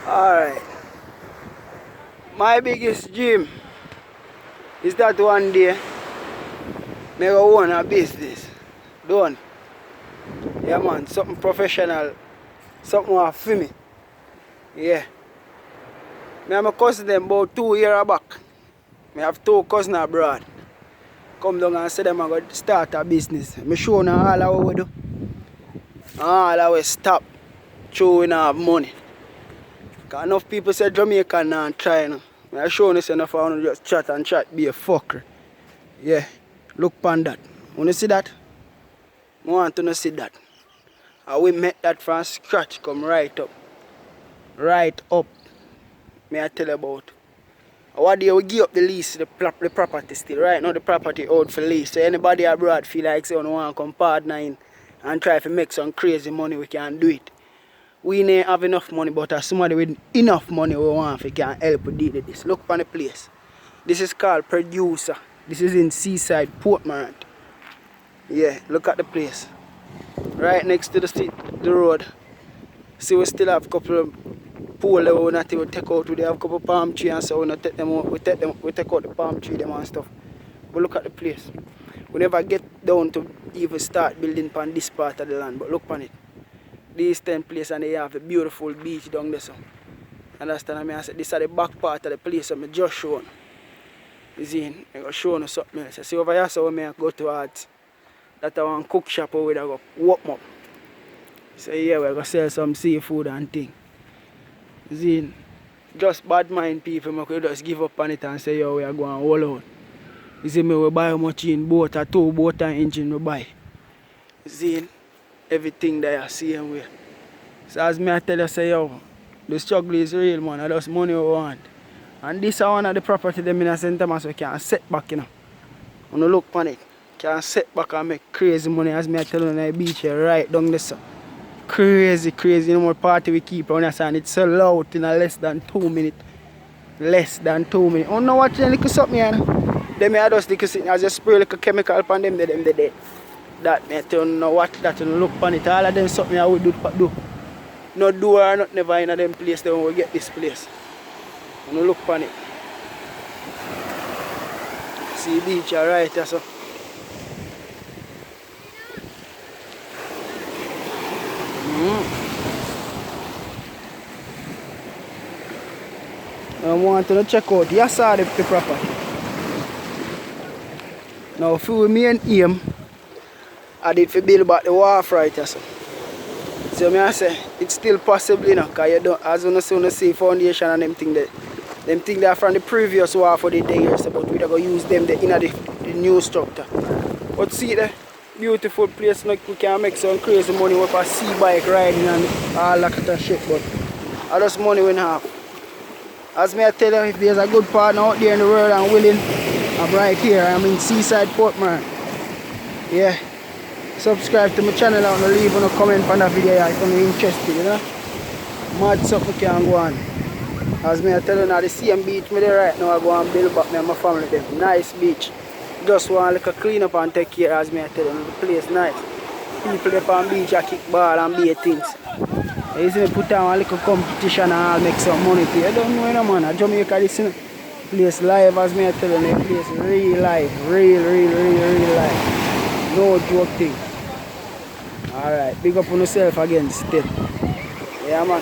Alright. My biggest dream is that one day I go own a business. Done. Yeah man, something professional. Something more for me. Yeah. Me and my cousin them about 2 years back. I have 2 cousins abroad. Come down and say them I go start a business. I show them all how we do. All how we stop through we not have money. Cause enough people say Jamaican not try now. I show you say enough I want to just chat and chat be a fucker. Yeah. Look upon that. Wanna see that? I want to see that. And we make that from scratch come right up. Right up. May I tell you about. What day we give up the lease, the property still. Right now the property out for lease. So anybody abroad feel like say want to come partner in and try to make some crazy money, we can do it. We ain't have enough money, but as somebody with enough money we want, we can help deal with this. Look upon the place. This is called Producer. This is in Seaside, Portmorant. Yeah, look at the place. Right next to the road. See, we still have a couple of pole that we not even take out. We have a couple of palm trees and so we not take them out. We take out the palm tree them and stuff. But look at the place. We never get down to even start building on this part of the land, but look on it. These 10 places and they have a beautiful beach down there. So. Understand me? I said this is the back part of the place that I just shown. You see, I'm going to show you something else. See over here so we go towards that one cook shop where we go walk up. So yeah, we're going to sell some seafood and thing. You see, just bad mind people, we could just give up on it and say, yo, we are going all out. You see me, we buy how much in boat, a 2 boat and engine we buy. You see, everything there same way. So as me I tell you, say, yo, the struggle is real, man. That's money we want. And this is one of the property them in St. Thomas we can set back, you know. When you look on it, can set back and make crazy money as me I tell you on the beach here, right down there. So. Crazy, you know more party we keep on us and it's sold out in a less than 2 minutes. Less than 2 minutes. Oh no, watch them little something, you know. Them I just little sitting as you spray like a chemical upon them, they dead. That me I tell you, no watch that and look on it. All of them something I would do. No door or not never in a them place then we get this place. And you look on it. See beach right there so. I want to check out. You saw the property. Now for me and aim, I did for build back the wharf right here. So me I say it's still possible, you know, because you don't, as you see foundation and them thing they are from the previous wharf for the days, but we are going to use them in the new structure. But see the beautiful place, like we can make some crazy money with a sea bike riding and all that kind of shit, but all this money we have. As me I tell you, if there's a good partner out there in the world and willing, I'm right here. I'm in Seaside, Portmorant. Yeah. Subscribe to my channel and leave a comment on that video if you're interested, you know. Mad stuff we can go on. As me I tell you now, the same beach me there right now, I go and build back me and my family there. Nice beach. Just want to clean up and take care as me I tell you. The place nice. People there on the beach I kick ball and be things. You see me put on a little competition and I'll make some money too. I don't know, you know, man. At Jamaica, this place live as me I tell you, the place real live. Real live. No joke thing. Alright, big up on yourself again still. Yeah, man.